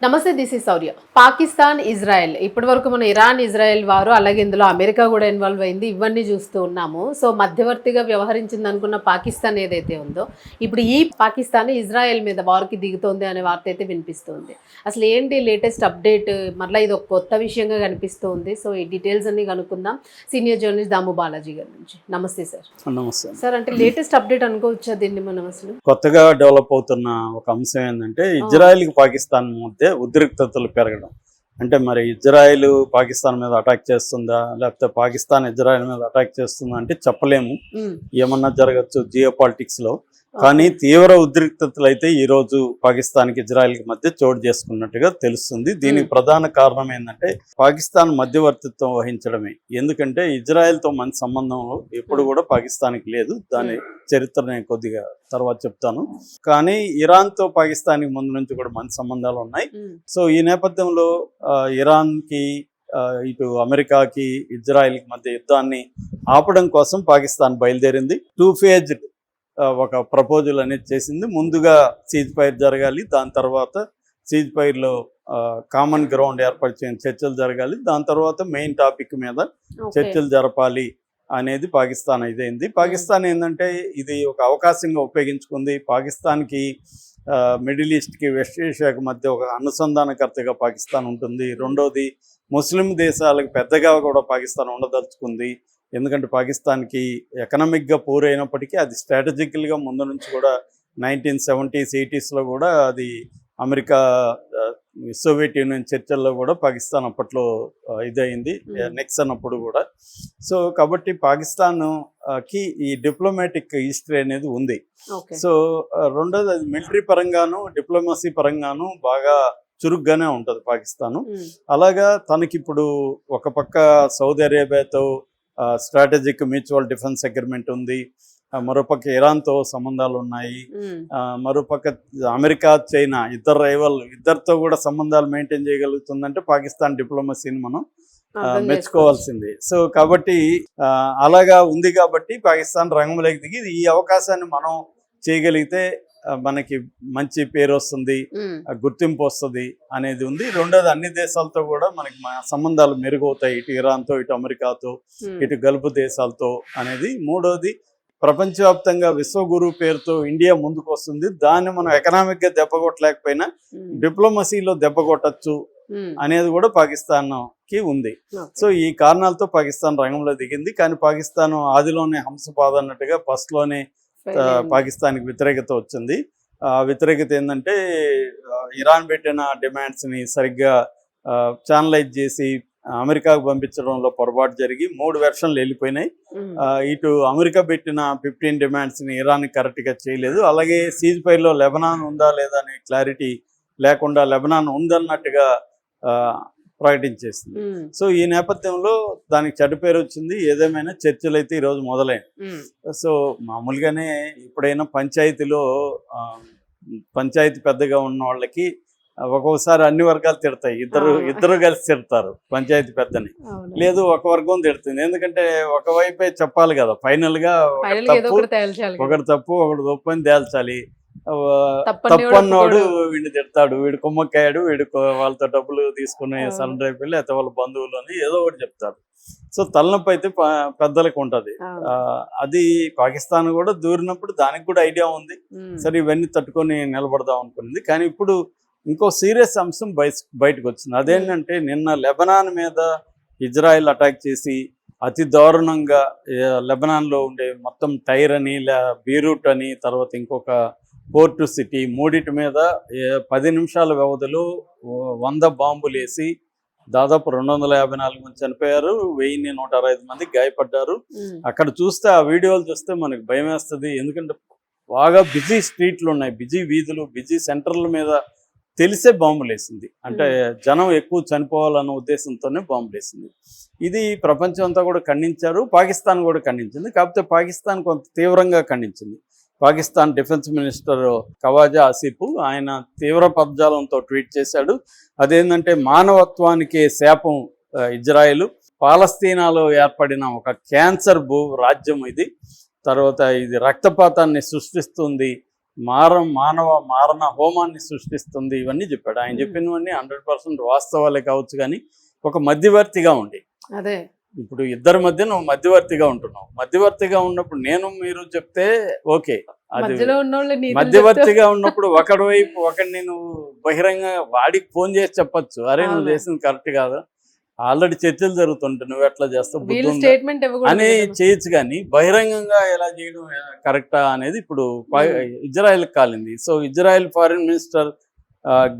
నమస్తే, this is Shaurya. Pakistan, Israel ఇప్పటి వరకు మన ఇరాన్, ఇజ్రాయెల్ వారు, అలాగే ఇందులో అమెరికా కూడా ఇన్వాల్వ్ అయింది. ఇవన్నీ చూస్తూ ఉన్నాము. సో మధ్యవర్తిగా వ్యవహరించింది అనుకున్న పాకిస్తాన్ ఏదైతే ఉందో, ఇప్పుడు ఈ పాకిస్తాన్ ఇజ్రాయెల్ మీద వార్కి దిగుతోంది అనే వార్త అయితే వినిపిస్తుంది. అసలు ఏంటి లేటెస్ట్ అప్డేట్? మరలా ఇది ఒక కొత్త విషయంగా కనిపిస్తుంది. సో ఈ డీటెయిల్స్ అన్ని కనుక్కుందాం సీనియర్ జర్నలిస్ట్ దాము బాలాజీ గారి నుంచి. నమస్తే సార్. నమస్తే సార్, అంటే లేటెస్ట్ అప్డేట్ అనుకోవచ్చా దీన్ని మనం? అసలు కొత్తగా డెవలప్ అవుతున్న ఒక అంశం ఏంటంటే ఇజ్రాయెల్కి పాకిస్తాన్ మధ్య ఉద్రిక్తతలు పెరగడం. అంటే మరి ఇజ్రాయెల్ పాకిస్తాన్ మీద అటాక్ చేస్తుందా, లేకపోతే పాకిస్తాన్ ఇజ్రాయెల్ మీద అటాక్ చేస్తుందా అంటే చెప్పలేము. ఏమన్నా జరగచ్చు జియో పాలిటిక్స్ లో. కానీ తీవ్ర ఉద్రిక్తతలు అయితే ఈ రోజు పాకిస్తాన్కి ఇజ్రాయెల్కి మధ్య చోటు చేసుకున్నట్టుగా తెలుస్తుంది. దీనికి ప్రధాన కారణం ఏంటంటే పాకిస్తాన్ మధ్యవర్తిత్వం వహించడమే. ఎందుకంటే ఇజ్రాయెల్తో మంచి సంబంధం ఎప్పుడు కూడా పాకిస్తాన్కి లేదు. దాని చరిత్ర నేను కొద్దిగా తర్వాత చెప్తాను. కానీ ఇరాన్తో పాకిస్తాన్కి ముందు నుంచి కూడా మంచి సంబంధాలు ఉన్నాయి. సో ఈ నేపథ్యంలో ఇరాన్కి ఇటు అమెరికాకి ఇజ్రాయెల్కి మధ్య యుద్ధాన్ని ఆపడం కోసం పాకిస్తాన్ బయలుదేరింది. 2 ఫేజ్డ్ ఒక ప్రపోజల్ అనేది చేసింది. ముందుగా సీజ్ ఫైర్ జరగాలి, దాని తర్వాత సీజ్ ఫైర్లో కామన్ గ్రౌండ్ ఏర్పరిచే చర్చలు జరగాలి, దాని తర్వాత మెయిన్ టాపిక్ మీద చర్చలు జరపాలి అనేది పాకిస్తాన్ ఇదైంది. పాకిస్తాన్ ఏంటంటే ఇది ఒక అవకాశంగా ఉపయోగించుకుంది. పాకిస్తాన్కి మిడిల్ ఈస్ట్కి, వెస్ట్ ఏషియాకి మధ్య ఒక అనుసంధానకర్తగా పాకిస్తాన్ ఉంటుంది. రెండోది ముస్లిం దేశాలకు పెద్దగా కూడా పాకిస్తాన్ ఉండదలుచుకుంది. ఎందుకంటే పాకిస్తాన్కి ఎకనామిక్గా పూర్ అయినప్పటికీ అది స్ట్రాటజికల్గా ముందు నుంచి కూడా 1970s 80s కూడా అది అమెరికా, సోవియట్ యూనియన్ చర్చల్లో కూడా పాకిస్తాన్ అప్పట్లో ఇదయింది, నెక్సన్ అప్పుడు కూడా. సో కాబట్టి పాకిస్తాన్కి ఈ డిప్లొమాటిక్ హిస్టరీ అనేది ఉంది. సో రెండోది అది మిలిటరీ పరంగాను డిప్లొమసీ పరంగాను బాగా చురుగ్గానే ఉంటుంది పాకిస్తాను. అలాగా తనకిప్పుడు ఒక పక్క సౌదీ అరేబియాతో స్ట్రాటజిక్ మ్యూచువల్ డిఫెన్స్ అగ్రిమెంట్ ఉంది, మరోపక్క ఇరాన్తో సంబంధాలు ఉన్నాయి, మరోపక్క అమెరికా, చైనా ఇద్దరితో కూడా సంబంధాలు మెయింటైన్ చేయగలుగుతుందంటే పాకిస్తాన్ డిప్లొమసీని మనం మెచ్చుకోవాల్సింది. సో కాబట్టి అలాగా ఉంది కాబట్టి పాకిస్తాన్ రంగంలోకి దిగి ఈ అవకాశాన్ని మనం చేయగలిగితే మనకి మంచి పేరు వస్తుంది, గుర్తింపు వస్తుంది అనేది ఉంది. రెండోది అన్ని దేశాలతో కూడా మనకి సంబంధాలు మెరుగవుతాయి, ఇటు ఇరాన్తో, ఇటు అమెరికాతో, ఇటు గల్ఫ్ దేశాలతో అనేది. మూడోది ప్రపంచవ్యాప్తంగా విశ్వగురు పేరుతో ఇండియా ముందుకు వస్తుంది. దాన్ని మనం ఎకనామిక్గా దెబ్బకొట్టలేకపోయినా డిప్లొమసీలో దెబ్బకొట్టచ్చు అనేది కూడా పాకిస్తాన్కి ఉంది. సో ఈ కారణాలతో పాకిస్తాన్ రంగంలో దిగింది. కానీ పాకిస్తాన్ ఆదిలోనే హంసపాద అన్నట్టుగా ఫస్ట్లోనే పాకిస్తాన్కి వ్యతిరేకత వచ్చింది. ఆ వ్యతిరేకత ఏంటంటే ఇరాన్ పెట్టిన డిమాండ్స్ని సరిగ్గా ఛానలైజ్ చేసి అమెరికాకు పంపించడంలో పొరపాటు జరిగి 3 వెర్షన్లు వెళ్ళిపోయినాయి. ఇటు అమెరికా పెట్టిన 15 డిమాండ్స్ని ఇరాన్ కరెక్ట్గా చేయలేదు. అలాగే సీజ్ ఫైర్లో లెబనాన్ ఉందా లేదా అనే క్లారిటీ లేకుండా లెబనాన్ ఉందన్నట్టుగా ప్రకటించేసింది. సో ఈ నేపథ్యంలో దానికి చెడ్డ పేరు వచ్చింది. ఏదేమైనా చర్చలు అయితే ఈరోజు మొదలైంది. సో మామూలుగానే ఎప్పుడైనా పంచాయతీలో పంచాయతీ పెద్దగా ఉన్న వాళ్ళకి ఒక్కొక్కసారి అన్ని వర్గాలు తిడతాయి, ఇద్దరు కలిసి తిడతారు పంచాయతీ పెద్దని, లేదు ఒక వర్గం తిడుతుంది. ఎందుకంటే ఒకవైపే చెప్పాలి కదా, ఫైనల్ గా ఒకటి తప్పు ఒకటి తప్పు అని తేల్చాలి. తప్పన్నోడు వీడిని తిడతాడు, వీడు కుమ్మక్కాయాడు, వీడు వాళ్ళతో డబ్బులు తీసుకుని సరెండర్ అయిపోయి లేకపోతే వాళ్ళ బంధువులని ఏదో ఒకటి చెప్తాడు. సో తలనొప్పి అయితే పెద్దలకు ఉంటది. అది పాకిస్తాన్ కూడా దూరినప్పుడు దానికి కూడా ఐడియా ఉంది, సరే ఇవన్నీ తట్టుకొని నిలబడదాం అనుకున్నది. కానీ ఇప్పుడు ఇంకో సీరియస్ అంశం బయటకు వచ్చింది. అదేంటంటే నిన్న లెబనాన్ మీద ఇజ్రాయెల్ అటాక్ చేసి అతి దారుణంగా లెబనాన్లో ఉండే మొత్తం టైర్ అని, బీరూట్ అని, తర్వాత ఇంకొక పోర్ట్ సిటీ మూడిటి మీద 10 నిమిషాల వ్యవధిలో 100 బాంబులు వేసి దాదాపు 254 మంది చనిపోయారు, 1165 మంది గాయపడ్డారు. అక్కడ చూస్తే ఆ వీడియోలు చూస్తే మనకు భయం వేస్తుంది. ఎందుకంటే బాగా బిజీ స్ట్రీట్లు ఉన్నాయి, బిజీ వీధులు, బిజీ సెంటర్ల మీద తెలిసే బాంబులు వేసింది. అంటే జనం ఎక్కువ చనిపోవాలన్న ఉద్దేశంతోనే బాంబులు వేసింది. ఇది ప్రపంచం అంతా కూడా ఖండించారు, పాకిస్తాన్ కూడా ఖండించింది. కాకపోతే పాకిస్తాన్ కొంత తీవ్రంగా ఖండించింది. పాకిస్తాన్ డిఫెన్స్ మినిస్టర్ ఖవాజా ఆసిఫ్ ఆయన తీవ్ర పదజాలంతో ట్వీట్ చేశాడు. అదేంటంటే మానవత్వానికి శాపం ఇజ్రాయెల్, పాలస్తీనాలో ఏర్పడిన ఒక క్యాన్సర్ రాజ్యం ఇది, తర్వాత ఇది రక్తపాతాన్ని సృష్టిస్తుంది మారణ హోమాన్ని సృష్టిస్తుంది, ఇవన్నీ చెప్పాడు. ఆయన చెప్పినవన్నీ 100% వాస్తవాలే కావచ్చు, కానీ ఒక మధ్యవర్తిగా ఉండి, అదే ఇప్పుడు ఇద్దరి మధ్య నువ్వు మధ్యవర్తిగా ఉంటున్నావు. మధ్యవర్తిగా ఉన్నప్పుడు నేను మీరు చెప్తే ఓకే, అది మధ్యలో ఉన్నోళ్ళు నీతులు మధ్యవర్తిగా ఉన్నప్పుడు ఒకడి వైపు ఒకడిని నువ్వు బహిరంగ వాడికి ఫోన్ చేసి చెప్పొచ్చు, అరే నువ్వు అవును. చేసింది కరెక్ట్ కాదు, ఆల్రెడీ చర్చలు జరుగుతుంటాయి, నువ్వు ఎట్లా చేస్తావు, బుద్ధి వీళ్ళు ఉందా స్టేట్మెంట్ అని ఇవ్వకూడదు. చేయొచ్చు. కానీ బహిరంగంగా ఎలా చేయడం కరెక్టా అనేది ఇప్పుడు ఇజ్రాయెల్ కాలింది. So Israel foreign minister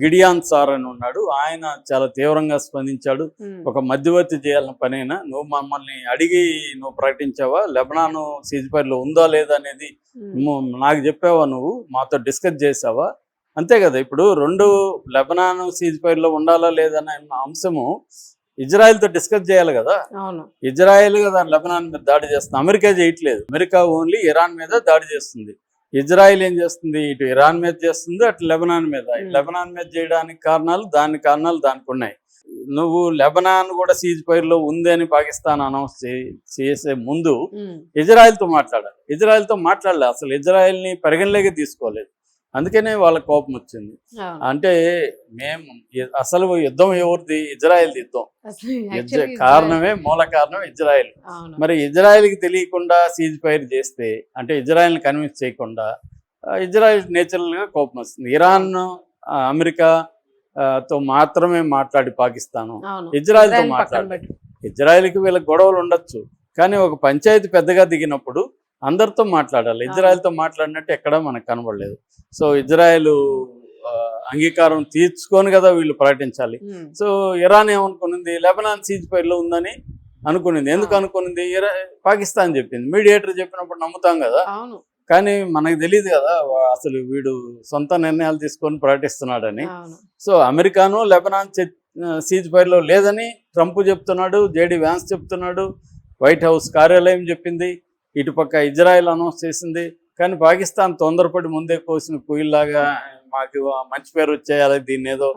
Gideon Saar అని ఉన్నాడు, ఆయన చాలా తీవ్రంగా స్పందించాడు. ఒక మధ్యవర్తి చేయాలన్న పనైనా నువ్వు మమ్మల్ని అడిగి నువ్వు ప్రకటించావా, లెబనాన్ సీజ్ ఫైర్లో ఉందా లేదా అనేది నాకు చెప్పావా, నువ్వు మాతో డిస్కస్ చేసావా, అంతే కదా. ఇప్పుడు రెండు లెబనాన్ సీజ్ ఫైర్లో ఉండాలా లేదన్న అంశము ఇజ్రాయెల్తో డిస్కస్ చేయాలి కదా. అవును, ఇజ్రాయెల్ కదా లెబనాన్ మీద దాడి చేస్తుంది, అమెరికా చేయట్లేదు. అమెరికా ఓన్లీ ఇరాన్ మీద దాడి చేస్తుంది. ఇజ్రాయెల్ ఏం చేస్తుంది, ఇటు ఇరాన్ మీద చేస్తుంది, అటు లెబనాన్ మీద. లెబనాన్ మీద చేయడానికి కారణాలు దానికి ఉన్నాయి. నువ్వు లెబనాన్ కూడా సీజ్ ఫైర్లో ఉంది అని పాకిస్తాన్ అనౌన్స్ చేసే ముందు ఇజ్రాయెల్తో మాట్లాడాలి. ఇజ్రాయెల్తో మాట్లాడలే, అసలు ఇజ్రాయెల్ని పరిగణలోకి తీసుకోలేదు. అందుకనే వాళ్ళ కోపం వచ్చింది. అంటే మేము అసలు యుద్ధం ఎవరిది, ఇజ్రాయెల్ యుద్ధం. మూల కారణం ఇజ్రాయెల్. మరి ఇజ్రాయెల్కి తెలియకుండా సీజ్ ఫైర్ చేస్తే, అంటే ఇజ్రాయెల్ని కన్విన్స్ చేయకుండా ఇజ్రాయెల్ నేచురల్గా కోపం వస్తుంది. ఇరాన్ అమెరికా తో మాత్రమే మాట్లాడి పాకిస్తాను ఇజ్రాయెల్తో మాట్లాడి, ఇజ్రాయెల్కి వీళ్ళకి గొడవలు ఉండొచ్చు, కానీ ఒక పంచాయతీ పెద్దగా దిగినప్పుడు అందరితో మాట్లాడాలి. ఇజ్రాయెల్తో మాట్లాడినట్టు ఎక్కడా మనకు కనబడలేదు. సో ఇజ్రాయెల్ అంగీకారం తీర్చుకొని కదా వీళ్ళు ప్రకటించాలి. సో ఇరాన్ ఏమనుకునింది, లెబనాన్ సీజ్ ఫైర్లో ఉందని అనుకునింది. ఎందుకు అనుకునింది, పాకిస్తాన్ చెప్పింది, మీడియేటర్ చెప్పినప్పుడు నమ్ముతాం కదా. కానీ మనకు తెలియదు కదా అసలు వీడు సొంత నిర్ణయాలు తీసుకొని ప్రకటిస్తున్నాడని. సో అమెరికాను లెబనాన్ సీజ్ ఫైర్లో లేదని ట్రంప్ చెప్తున్నాడు, జేడీ వ్యాన్స్ చెప్తున్నాడు, వైట్ హౌస్ కార్యాలయం చెప్పింది, ఇటుపక్క ఇజ్రాయెల్ అనౌన్స్ చేసింది. కానీ పాకిస్తాన్ తొందరపడి ముందే కోసిన కుయిల్లాగా మాకు మంచి పేరు వచ్చేయాలి, దీన్ని ఏదో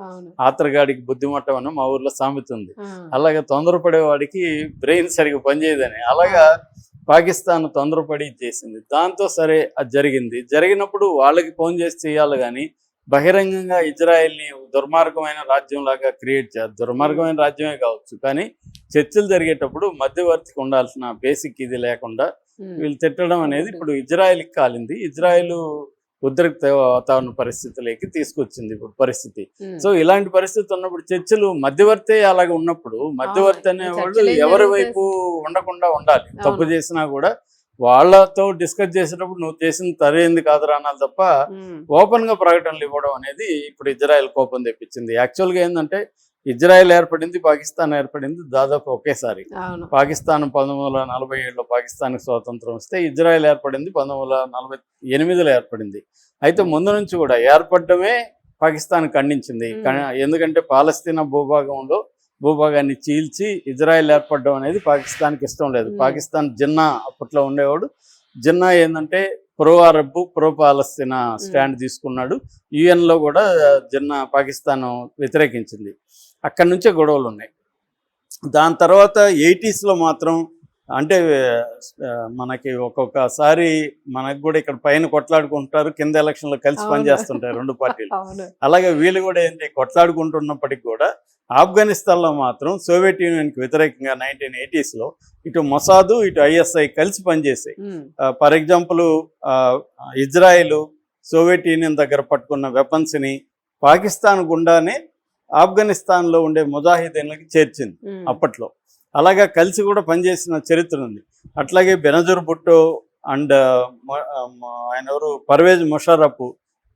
ఆత్రగాడికి బుద్ధిమట్టం అని మా ఊర్లో సామెత ఉంది. అలాగే తొందరపడే వాడికి బ్రెయిన్ సరిగ్గా పనిచేయదని, అలాగా పాకిస్తాన్ తొందరపడి చేసింది. దాంతో సరే అది జరిగినప్పుడు వాళ్ళకి ఫోన్ చేసి చేయాలి, కానీ బహిరంగంగా ఇజ్రాయెల్ని దుర్మార్గమైన రాజ్యంలాగా క్రియేట్ చేయాలి. దుర్మార్గమైన రాజ్యమే కావచ్చు, కానీ చర్చలు జరిగేటప్పుడు మధ్యవర్తికి ఉండాల్సిన బేసిక్ ఇది లేకుండా వీళ్ళు తిట్టడం అనేది ఇప్పుడు ఇజ్రాయెల్కి కాలింది. ఇజ్రాయెల్ ఉద్రిక్త వాతావరణ పరిస్థితులకి తీసుకొచ్చింది ఇప్పుడు పరిస్థితి. సో ఇలాంటి పరిస్థితి ఉన్నప్పుడు చర్చలు మధ్యవర్తి అలాగే ఉన్నప్పుడు మధ్యవర్తి అనేవాళ్ళు ఎవరి వైపు ఉండకుండా ఉండాలి. తప్పు చేసినా కూడా వాళ్ళతో డిస్కస్ చేసేటప్పుడు నువ్వు చేసిన సరైంది కాదురా అనాలి తప్ప ఓపెన్ గా ప్రకటనలు ఇవ్వడం అనేది ఇప్పుడు ఇజ్రాయెల్ కోపం తెప్పించింది. యాక్చువల్గా ఏంటంటే ఇజ్రాయెల్ ఏర్పడింది, పాకిస్తాన్ ఏర్పడింది దాదాపు ఒకేసారి. పాకిస్తాన్ 1947లో పాకిస్తాన్కి స్వాతంత్రం వస్తే ఇజ్రాయెల్ ఏర్పడింది 1948లో ఏర్పడింది. అయితే ముందు నుంచి కూడా ఏర్పడమే పాకిస్తాన్ ఖండించింది. ఎందుకంటే పాలస్తీనా భూభాగాన్ని చీల్చి ఇజ్రాయెల్ ఏర్పడడం అనేది పాకిస్తాన్కి ఇష్టం లేదు. పాకిస్తాన్ జిన్నా అప్పట్లో ఉండేవాడు. జిన్నా ఏంటంటే ప్రో అరబ్ ప్రో పాలస్తీనా స్టాండ్ తీసుకున్నాడు. యుఎన్లో కూడా జిన్నా పాకిస్తాన్ వ్యతిరేకించింది. అక్కడి నుంచే గొడవలు ఉన్నాయి. దాని తర్వాత 80sలో మాత్రం అంటే మనకి ఒక్కొక్కసారి మనకు కూడా ఇక్కడ పైన కొట్లాడుకుంటారు, కింద ఎలక్షన్లో కలిసి పనిచేస్తుంటారు రెండు పార్టీలు. అలాగే వీళ్ళు కూడా ఏంటి కొట్లాడుకుంటున్నప్పటికి కూడా ఆఫ్ఘనిస్తాన్లో మాత్రం సోవియట్ యూనియన్కి వ్యతిరేకంగా 1980sలో ఇటు మొసాదు ఇటు ఐఎస్ఐ కలిసి పనిచేసాయి. For example Israel Soviet Union దగ్గర పట్టుకున్న వెపన్స్ని పాకిస్తాన్ గుండానే ఆఫ్ఘనిస్తాన్లో ఉండే ముజాహిదీన్లకి చేర్చింది అప్పట్లో. అలాగా కలిసి కూడా పనిచేసిన చరిత్ర ఉంది. అట్లాగే బెనజర్ భుట్టో అండ్ ఆయన ఎవరు పర్వేజ్ ముషర్రఫ్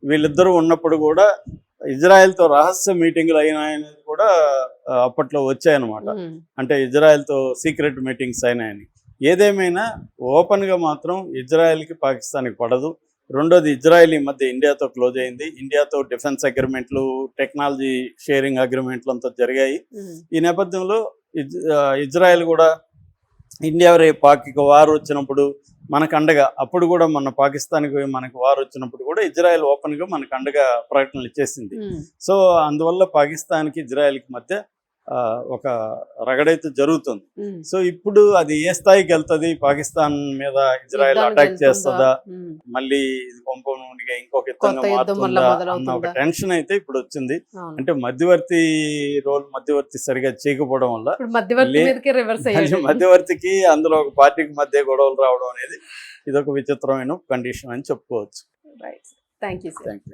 వీళ్ళిద్దరూ ఉన్నప్పుడు కూడా ఇజ్రాయెల్తో రహస్య మీటింగ్లు అయినాయనేది కూడా అప్పట్లో వచ్చాయన్నమాట. అంటే ఇజ్రాయెల్తో సీక్రెట్ మీటింగ్స్ అయినాయని. ఏదేమైనా ఓపెన్గా మాత్రం ఇజ్రాయెల్కి పాకిస్తాన్కి పడదు. రెండోది ఇజ్రాయెల్ ఈ మధ్య ఇండియాతో క్లోజ్ అయింది. ఇండియాతో డిఫెన్స్ అగ్రిమెంట్లు, టెక్నాలజీ షేరింగ్ అగ్రిమెంట్లు అంతా జరిగాయి. ఈ నేపథ్యంలో ఇజ్రాయెల్ కూడా ఇండియా రేపు పాక్కి వార్ వచ్చినప్పుడు మనకు అండగా, అప్పుడు కూడా మన పాకిస్తాన్కి మనకు వార్ వచ్చినప్పుడు కూడా ఇజ్రాయెల్ ఓపెన్గా మనకు అండగా ప్రకటనలు ఇచ్చేసింది. సో అందువల్ల పాకిస్తాన్కి ఇజ్రాయెల్కి మధ్య ఒక రగడైతే జరుగుతుంది. ఉమ్. సో ఇప్పుడు అది ఏ స్థాయికి వెళ్తది, పాకిస్తాన్ మీద ఇజ్రాయెల్ యుద్ధానికి అటాక్ వెళ్తుందా? చేస్తుందా, ఉమ్. మళ్ళీ ఇది కొంపమునిగా ఇంకొక యుద్ధంగా కొత్త యుద్ధం మళ్ళా మారుతుందా అన్న ఒక మొదలవుతుందా? టెన్షన్ అయితే ఇప్పుడు వచ్చింది. అవును. అంటే మధ్యవర్తి సరిగా చేయకపోవడం వల్ల ఇప్పుడు మధ్యవర్తి లే- మీదకే రివర్స్ మళ్ళీ అయ్యాడు. మధ్యవర్తికి అందులో ఒక పార్టీకి మధ్య గొడవలు రావడం అనేది ఇదొక విచిత్రమైన కండిషన్ అని చెప్పుకోవచ్చు. Right. Thank you sir. Thank you.